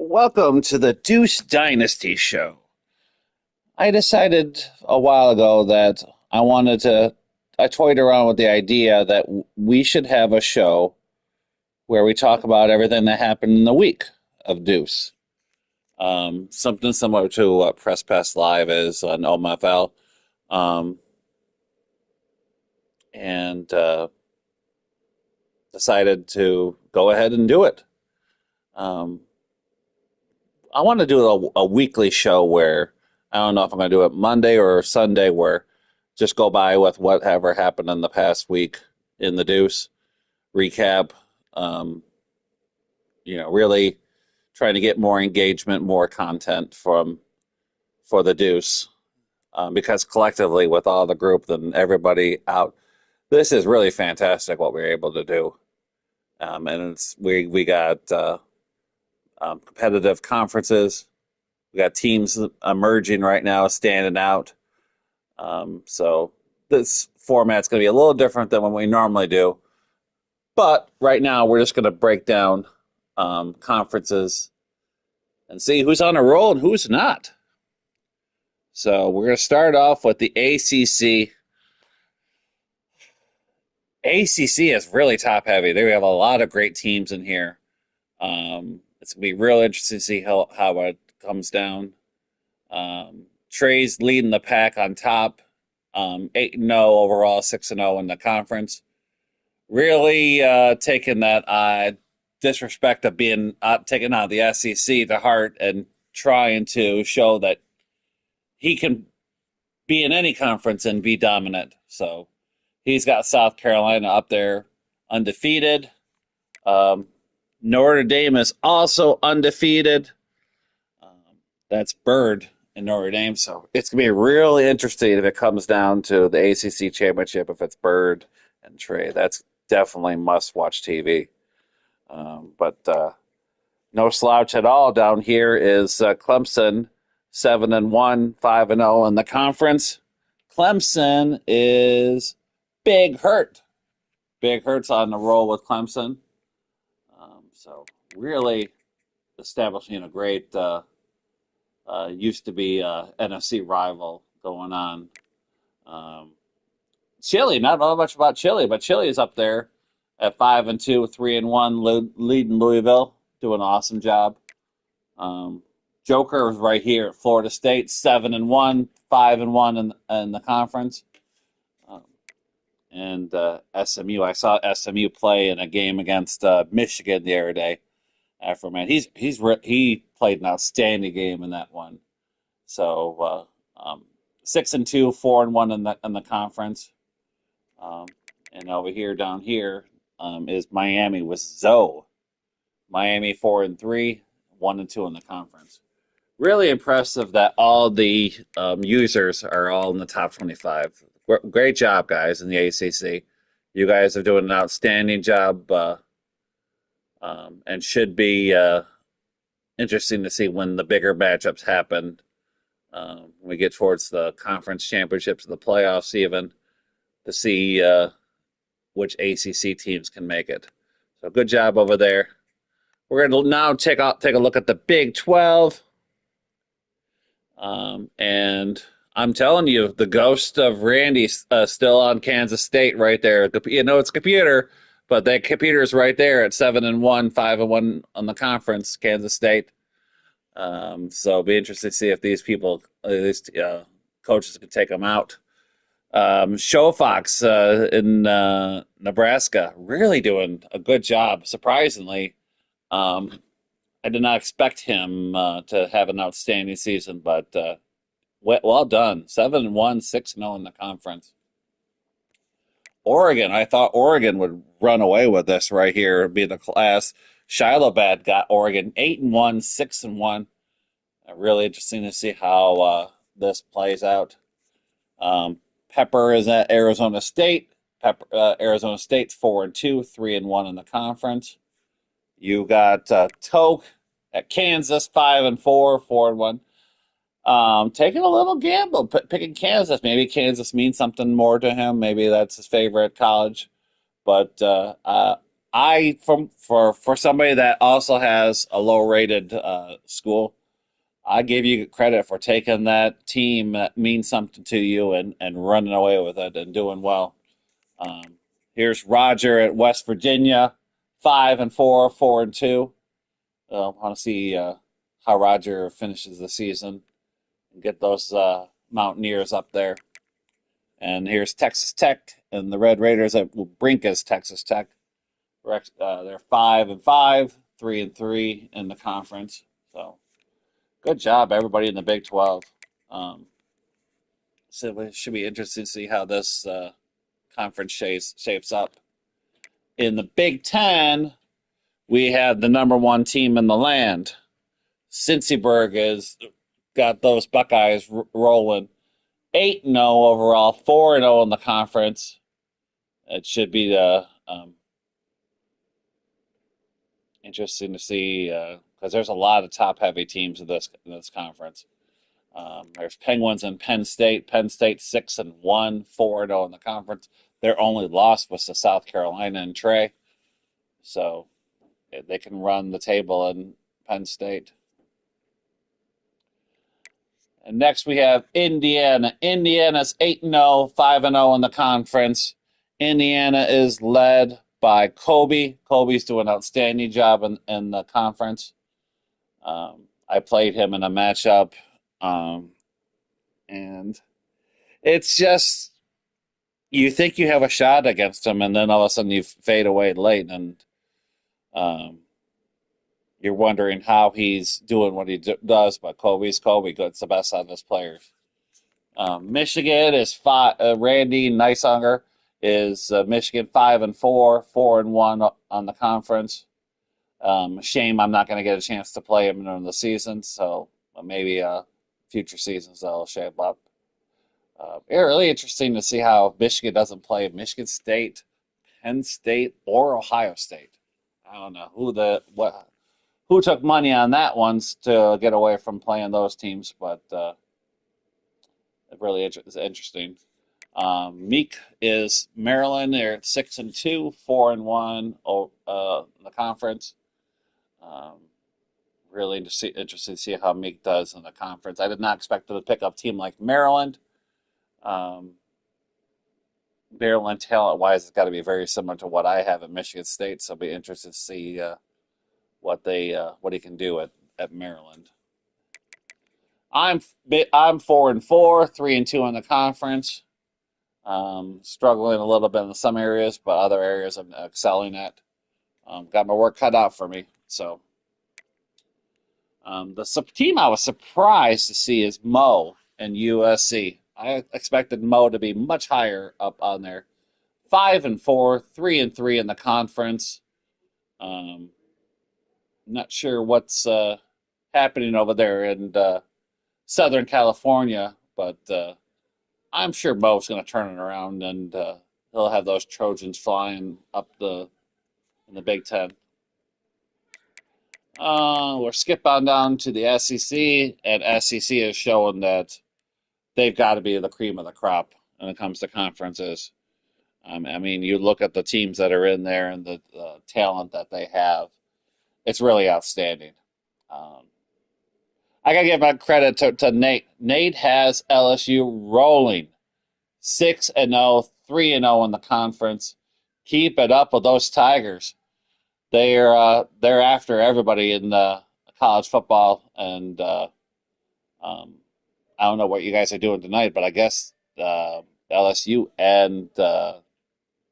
Welcome to the Deuce Dynasty show. I decided a while ago that I toyed around with the idea that we should have a show where we talk about everything that happened in the week of Deuce. Something similar to what Press Pass Live is on OMFL. Um, and decided to go ahead and do it. Um, I want to do a weekly show where I don't know if I'm going to do it Monday or Sunday, where just go by with whatever happened in the past week in the Deuce recap. Um, really trying to get more engagement, more content for the Deuce, because collectively with all the group and everybody out, this is really fantastic what we're able to do. And we got competitive conferences. We got teams emerging right now, standing out. So this format's going to be a little different than what we normally do. But right now, we're just going to break down conferences and see who's on a roll and who's not. So we're going to start off with the ACC. ACC is really top heavy. They have a lot of great teams in here. It's going to be real interesting to see how it comes down. Trey's leading the pack on top, 8-0 overall, 6-0 in the conference. Really taking that disrespect of being taken out of the SEC to heart and trying to show that he can be in any conference and be dominant. So he's got South Carolina up there undefeated. Notre Dame is also undefeated. That's Bird in Notre Dame. So it's going to be really interesting if it comes down to the ACC championship, if it's Bird and Trey. That's definitely must-watch TV. But no slouch at all down here is Clemson, 7-1, 5-0 in the conference. Clemson is Big Hurt. Big Hurt's on the roll with Clemson. So really establishing a great used to be NFC rival going on. Chile, not know much about Chile, but Chile is up there at 5-2, 3-1, leading Louisville, doing an awesome job. Joker is right here at Florida State, 7-1, 5-1 in the conference. And SMU, I saw SMU play in a game against Michigan the other day. He played an outstanding game in that one. So 6-2, 4-1 in the conference. And over here, down here, is Miami with Zoe. Miami 4-3, 1-2 in the conference. Really impressive that all the users are all in the top 25. Great job, guys, in the ACC. You guys are doing an outstanding job, and should be interesting to see when the bigger matchups happen. When we get towards the conference championships, the playoffs, even to see which ACC teams can make it. So good job over there. We're going to now take a look at the Big 12. And I'm telling you, the ghost of Randy's still on Kansas State right there. It's a computer, but that computer is right there at 7-1, 5-1 on the conference, Kansas State. So it'll be interesting to see if these people, these coaches can take them out. Show Fox in Nebraska, really doing a good job, surprisingly. I did not expect him to have an outstanding season, but well done. 7-1, 6-0 in the conference. Oregon, I thought Oregon would run away with this right here, be the class. Shilobad got Oregon 8-1, 6-1. Really interesting to see how this plays out. Pepper is at Arizona State. Arizona State's 4-2, 3-1 in the conference. You got Toke at Kansas, 5-4, 4-1. Taking a little gamble, picking Kansas. Maybe Kansas means something more to him. Maybe that's his favorite college. But I from for somebody that also has a low rated school, I give you credit for taking that team that means something to you and running away with it and doing well. Um, Here's Roger at West Virginia, 5-4, 4-2. I want to see how Roger finishes the season and get those Mountaineers up there. And here's Texas Tech and the Red Raiders at Brinkus, Texas Tech. They're 5-5, 3-3 in the conference. So good job, everybody in the Big 12. Um, so it should be interesting to see how this conference shapes up. In the Big 10, we have the number one team in the land. Cincyburg has got those Buckeyes rolling. 8-0 overall, 4-0 in the conference. It should be interesting to see because there's a lot of top-heavy teams in this conference. There's Penguins and Penn State. Penn State 6-1, 4-0 in the conference. Their only loss was to South Carolina and Trey, so they can run the table in Penn State. And next we have Indiana. Indiana's 8-0, 5-0 in the conference. Indiana is led by Kobe. Kobe's doing an outstanding job in the conference. I played him in a matchup, and it's just you think you have a shot against him, and then all of a sudden you fade away late, and um, you're wondering how he's doing what he does. But Kobe's Kobe. It's the best out of his players. Michigan is Randy Neishunger is Michigan 5-4, 4-1 on the conference. Shame I'm not going to get a chance to play him during the season, so maybe future seasons they'll shape up. Really interesting to see how Michigan doesn't play Michigan State, Penn State, or Ohio State. I don't know who took money on that ones to get away from playing those teams, but it really is interesting. Meek is Maryland. They're at 6-2, 4-1 in the conference. Um, Really interested to see how Meek does in the conference. I did not expect them to pick up a team like Maryland. Um, Maryland talent-wise has got to be very similar to what I have at Michigan State, so I'll be interested to see what he can do at Maryland. I'm 4-4, 3-2 in the conference. Struggling a little bit in some areas, but other areas I'm excelling at. Got my work cut out for me. So the team I was surprised to see is Mo and USC. I expected Mo to be much higher up on there. 5-4, 3-3 in the conference. Um, Not sure what's happening over there in Southern California, but I'm sure Mo's going to turn it around and he'll have those Trojans flying up in the Big Ten. We're skip on down to the SEC, and SEC is showing that they've got to be the cream of the crop when it comes to conferences. I mean, you look at the teams that are in there and the talent that they have, it's really outstanding. Um, I got to give my credit to Nate. Nate has LSU rolling 6-0, 3-0 in the conference. Keep it up with those Tigers. They're after everybody in college football, and um, I don't know what you guys are doing tonight, but I guess LSU and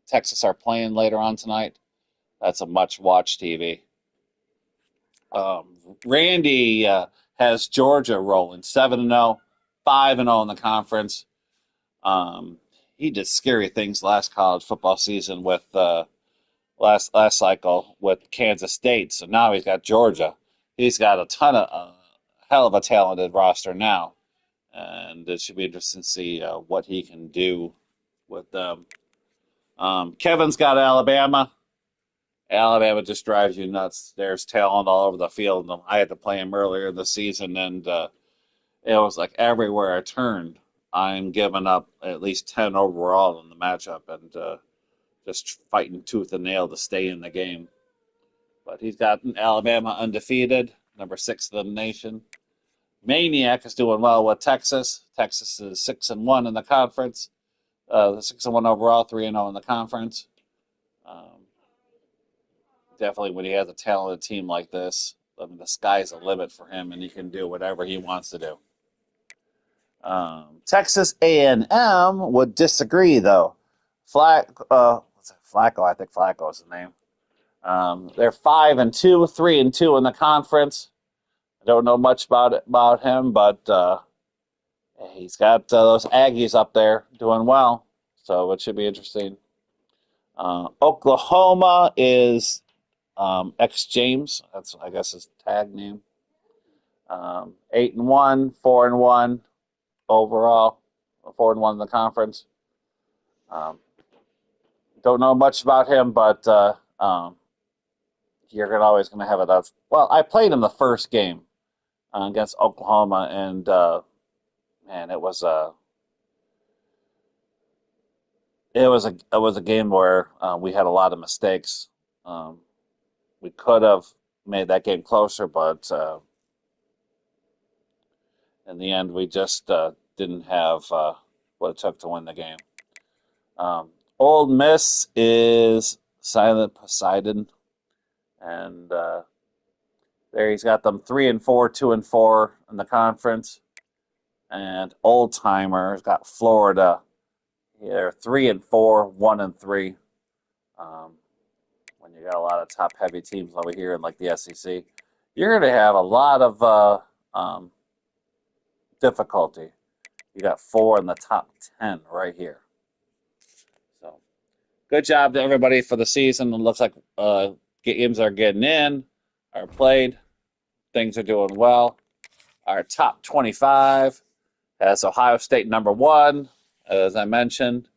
Texas are playing later on tonight. That's a much watched TV. Randy has Georgia rolling 7-0, 5-0 in the conference. He did scary things last college football season with last cycle with Kansas State. So now he's got Georgia. He's got a ton of hell of a talented roster now, and it should be interesting to see what he can do with them. Kevin's got Alabama. Alabama just drives you nuts. There's talent all over the field. I had to play him earlier this season, and it was like everywhere I turned, I'm giving up at least 10 overall in the matchup, and just fighting tooth and nail to stay in the game. But he's got Alabama undefeated, number 6 in the nation. Maniac is doing well with Texas. Texas is 6-1 in the conference. 6-1 overall, 3-0 in the conference. Um, Definitely, when he has a talented team like this, I mean, the sky's the limit for him, and he can do whatever he wants to do. Texas A&M would disagree, though. What's that? Flacco, I think Flacco is the name. They're 5-2, 3-2 in the conference. I don't know much about him, but he's got those Aggies up there doing well, so it should be interesting. Oklahoma is X James. That's, I guess, his tag name. 8-1, 4-1 overall, 4-1 in the conference. Um, don't know much about him, but you're always going to have it. Well, I played him the first game against Oklahoma, and man, it was a game where we had a lot of mistakes. We could have made that game closer, but in the end, we just didn't have what it took to win the game. Old Miss is Silent Poseidon, and there he's got them 3-4, 2-4 in the conference. And Old Timer's got Florida. They're 3-4, 1-3. When you got a lot of top heavy teams over here in like the SEC, you're going to have a lot of difficulty. You got 4 in the top 10 right here. So good job to everybody for the season. It looks like games are getting in, are played. Things are doing well. Our top 25 has Ohio State number 1, as I mentioned.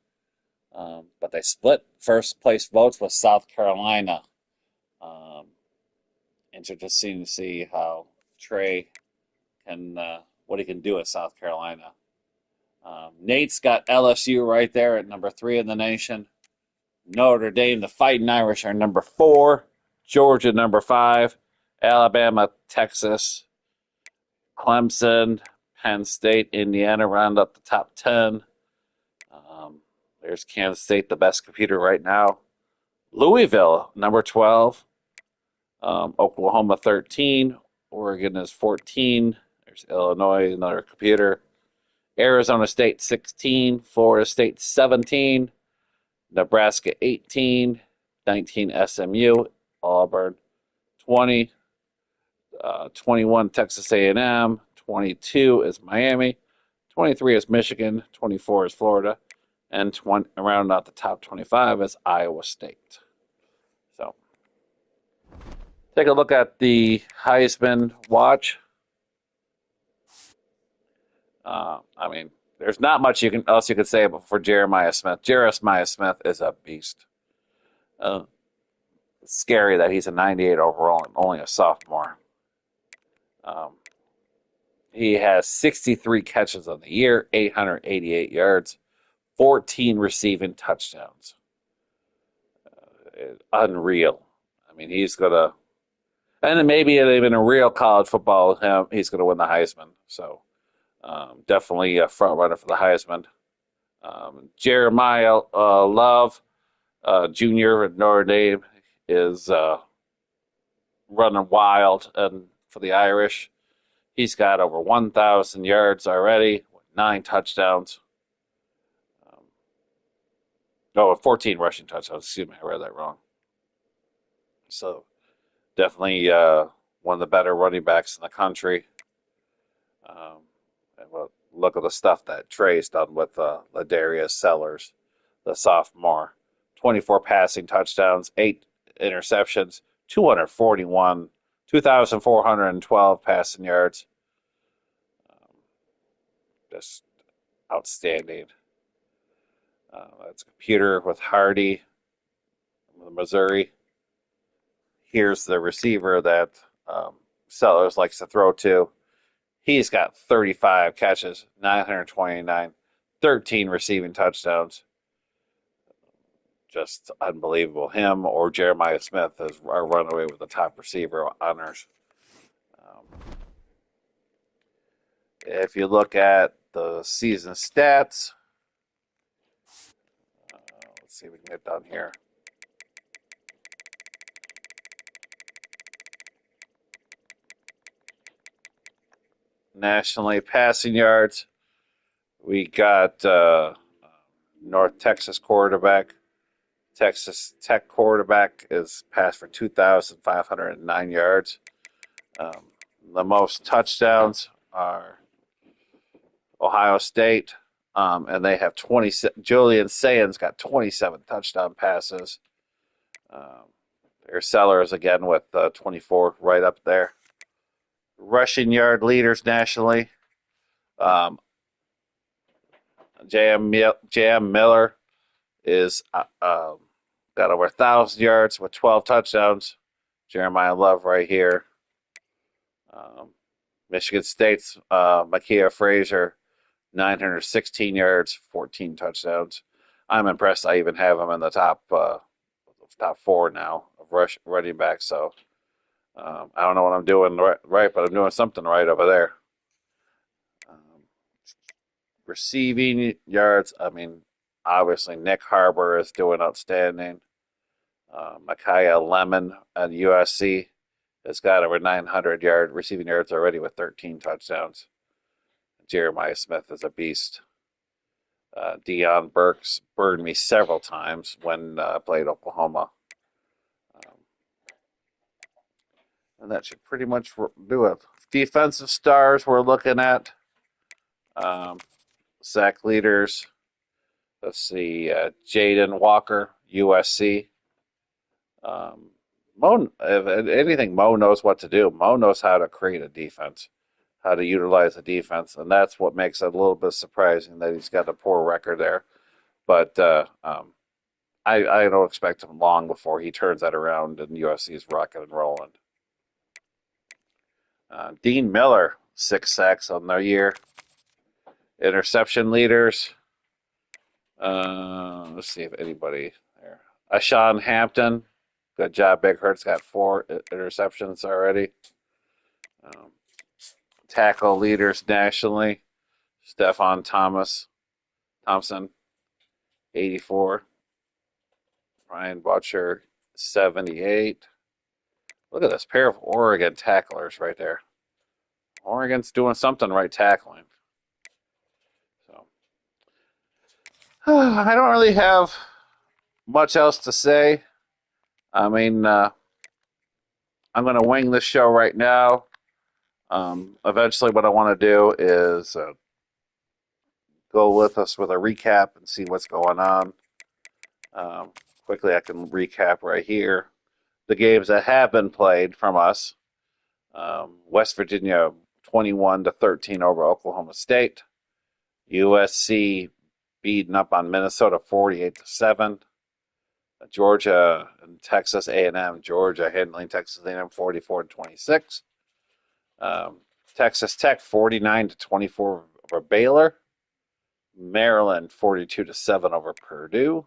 But they split first place votes with South Carolina. Interesting to see how Trey can, what he can do at South Carolina. Nate's got LSU right there at number 3 in the nation. Notre Dame, the Fighting Irish, are number 4. Georgia, number 5. Alabama, Texas, Clemson, Penn State, Indiana round up the top 10. There's Kansas State, the best computer right now. Louisville, number 12. Oklahoma, 13. Oregon is 14. There's Illinois, another computer. Arizona State, 16. Florida State, 17. Nebraska, 18. 19, SMU. Auburn, 20. 21, Texas A&M. 22 is Miami. 23 is Michigan. 24 is Florida. And around out the top 25 is Iowa State. So take a look at the Heisman watch. I mean, there's not much else you can say for Jeremiah Smith. Jeremiah Smith is a beast. It's scary that he's a 98 overall and only a sophomore. He has 63 catches on the year, 888 yards, 14 receiving touchdowns. Unreal. I mean, he's going to, and then maybe even a real college football, he's going to win the Heisman. So definitely a front runner for the Heisman. Jeremiah Love, Jr. at Notre Dame, is running wild for the Irish. He's got over 1,000 yards already, 9 touchdowns. 14 rushing touchdowns. Excuse me, I read that wrong. So definitely one of the better running backs in the country. And look at the stuff that Trey's done with Ladarius Sellers, the sophomore. 24 passing touchdowns, 8 interceptions, 2,412 passing yards. Just outstanding. That's a computer with Hardy, Missouri. Here's the receiver that Sellers likes to throw to. He's got 35 catches, 929, 13 receiving touchdowns. just unbelievable. Him or Jeremiah Smith is our runaway with the top receiver honors. Um, if you look at the season stats, let's see if we can get down here. Nationally, passing yards, we got North Texas quarterback. Texas Tech quarterback is passed for 2,509 yards. Um, the most touchdowns are Ohio State, and they have 20. Julian Sayan's got 27 touchdown passes. Their Sellers again with 24 right up there. Rushing yard leaders nationally. J.M. Miller is got over 1,000 yards with 12 touchdowns. Jeremiah Love right here. Michigan State's Micaiah Frazier, 916 yards, 14 touchdowns. I'm impressed. I even have him in the top four now of running back. So I don't know what I'm doing right, but I'm doing something right over there. Receiving yards, I mean, obviously Nick Harbor is doing outstanding. Micaiah Lemon at USC has got over 900 receiving yards already with 13 touchdowns. Jeremiah Smith is a beast. Deion Burks burned me several times when I played Oklahoma. And that should pretty much do it. Defensive stars we're looking at. Sack leaders. Let's see. Jaden Walker, USC. Mo, if anything, Mo knows what to do. Mo knows how to create a defense, how to utilize a defense, and that's what makes it a little bit surprising that he's got a poor record there. But I don't expect him long before he turns that around and USC is rocking and rolling. Dean Miller, 6 sacks on the year. Interception leaders. Let's see if anybody there. Ashawn Hampton. Good job. Big Hurt's got 4 interceptions already. Tackle leaders nationally. Stephon Thompson, 84. Ryan Butcher, 78. Look at this pair of Oregon tacklers right there. Oregon's doing something right tackling. So I don't really have much else to say. I mean, I'm going to wing this show right now. Eventually, what I want to do is go with us with a recap and see what's going on. Quickly, I can recap right here the games that have been played from us. West Virginia 21-13 over Oklahoma State. USC beating up on Minnesota 48-7. Georgia and Texas A&M. Georgia handling Texas A&M 44-26. Texas Tech 49-24 over Baylor. Maryland 42-7 over Purdue.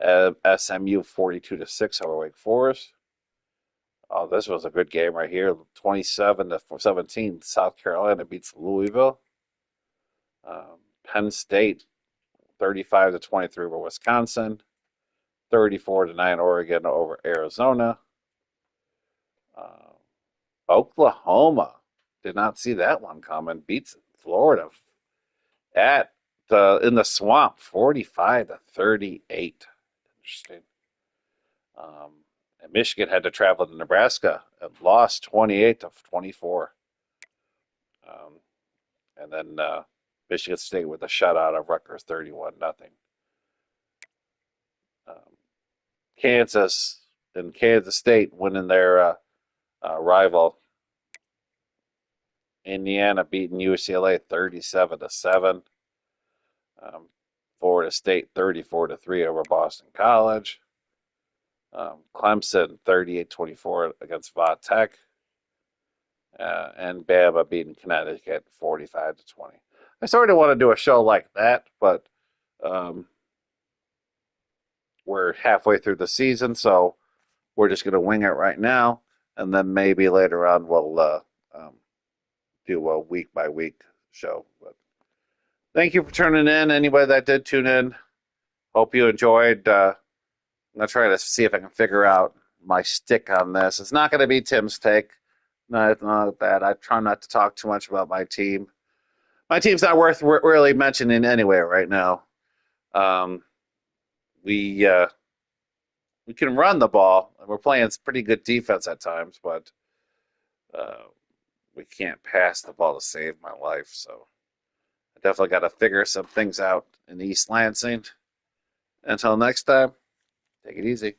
SMU 42-6 over Wake Forest. Oh, this was a good game right here. 27-17. South Carolina beats Louisville. Penn State 35-23 over Wisconsin. 34-9 Oregon over Arizona. Oklahoma, did not see that one coming. Beats Florida in the swamp, 45-38. Interesting. And Michigan had to travel to Nebraska and lost 28-24. And then Michigan State with a shutout of Rutgers, 31-0. Kansas and Kansas State winning their rival. Indiana beating UCLA 37-7. Florida State 34-3 over Boston College. Clemson 38-24 against Va Tech. And Bama beating Connecticut 45-20. I sort of want to do a show like that, but we're halfway through the season, so we're just going to wing it right now, and then maybe later on we'll um, do a week by week show. But thank you for tuning in. Anybody that did tune in, hope you enjoyed. I'm gonna try to see if I can figure out my stick on this. It's not going to be Tim's take. No, not that. I try not to talk too much about my team. My team's not worth really mentioning anyway right now. Um, we we can run the ball. We're playing pretty good defense at times, but uh, we can't pass the ball to save my life. So I definitely got to figure some things out in East Lansing. Until next time, take it easy.